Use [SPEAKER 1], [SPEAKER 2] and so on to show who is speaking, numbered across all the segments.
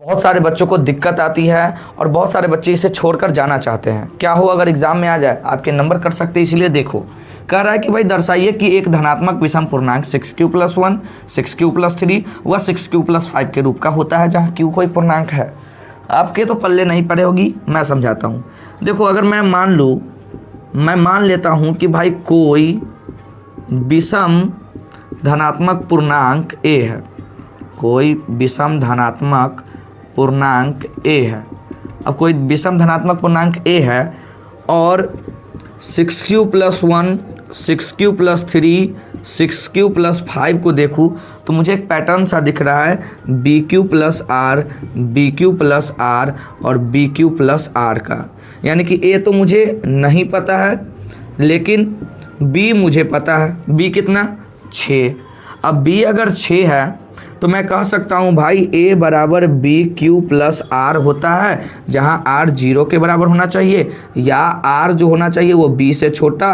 [SPEAKER 1] बहुत सारे बच्चों को दिक्कत आती है और बहुत सारे बच्चे इसे छोड़कर जाना चाहते हैं। क्या हो अगर एग्जाम में आ जाए, आपके नंबर कट सकते हैं। इसीलिए देखो, कह रहा है कि भाई दर्शाइए कि एक धनात्मक विषम पूर्णांक 6q+1, 6q+3 व 6q+5 के रूप का होता है, जहाँ q कोई पूर्णांक है। आपके तो पल्ले नहीं पड़े होगी, मैं समझाता हूँ। देखो, अगर मैं मान लेता हूँ कि भाई कोई विषम धनात्मक पूर्णांक a है, कोई विषम धनात्मक पूर्णांक a है। अब कोई विषम धनात्मक पूर्णांक a है और 6q+1, 6q+3, 6q+5 को देखूँ तो मुझे एक पैटर्न सा दिख रहा है, bq+r, bq+r और bq+r का। यानी कि a तो मुझे नहीं पता है, लेकिन b मुझे पता है। b कितना? 6। अब b अगर 6 है तो मैं कह सकता हूँ भाई a बराबर bq+r होता है, जहाँ r 0 के बराबर होना चाहिए, या r जो होना चाहिए वो b से छोटा।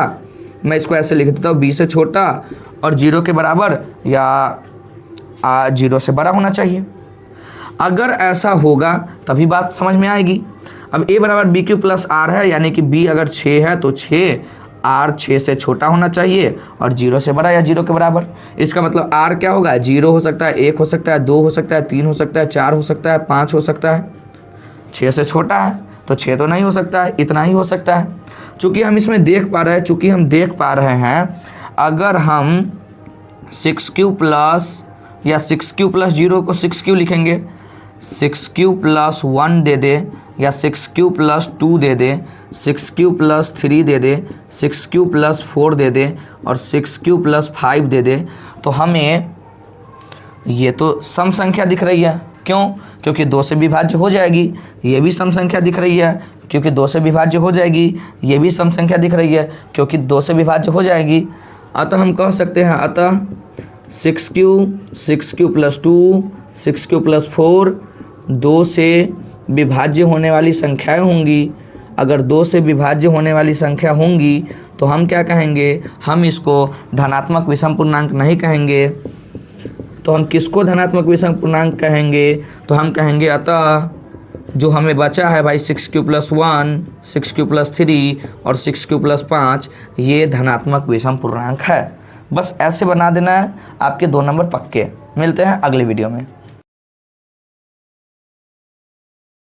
[SPEAKER 1] मैं इसको ऐसे लिख देता हूँ, b से छोटा और 0 के बराबर, या r 0 से बड़ा होना चाहिए। अगर ऐसा होगा तभी बात समझ में आएगी। अब a बराबर bq+r है, यानी कि b अगर 6 है तो 6, r 6 से छोटा होना चाहिए और 0 से बड़ा या 0 के बराबर। इसका मतलब r क्या होगा? 0 हो सकता है, 1 हो सकता है, 2 हो सकता है, 3 हो सकता है, 4 हो सकता है, 5 हो सकता है। 6 से छोटा है तो 6 तो नहीं हो सकता है, इतना ही हो सकता है। चूँकि हम इसमें देख पा रहे हैं, अगर हम 6q+ या 6q+0 को 6q लिखेंगे, 6q+1 दे दे या 6q+2 दे दे, 6q+3 दे दे, 6q+4 दे दे और 6q+5 दे दे, तो हमें ये तो सम संख्या दिख रही है। क्यों? क्योंकि 2 से विभाज्य हो जाएगी। ये भी सम संख्या दिख रही है क्योंकि 2 से विभाज्य हो जाएगी। ये भी सम संख्या दिख रही है क्योंकि 2 से विभाज्य हो जाएगी। अतः हम कह सकते हैं, अतः 6q, 6q+2, 6q+4 2 से विभाज्य होने वाली संख्याएं होंगी। अगर 2 से विभाज्य होने वाली संख्या होंगी तो हम क्या कहेंगे? हम इसको धनात्मक विषम पूर्णांक नहीं कहेंगे। तो हम किसको धनात्मक विषम पूर्णांक कहेंगे? तो हम कहेंगे अतः जो हमें बचा है भाई 6q+1, 6q+3 और 6q+5, ये धनात्मक विषम पूर्णांक है। बस ऐसे बना देना है, आपके 2 नंबर पक्के। मिलते हैं अगले वीडियो में।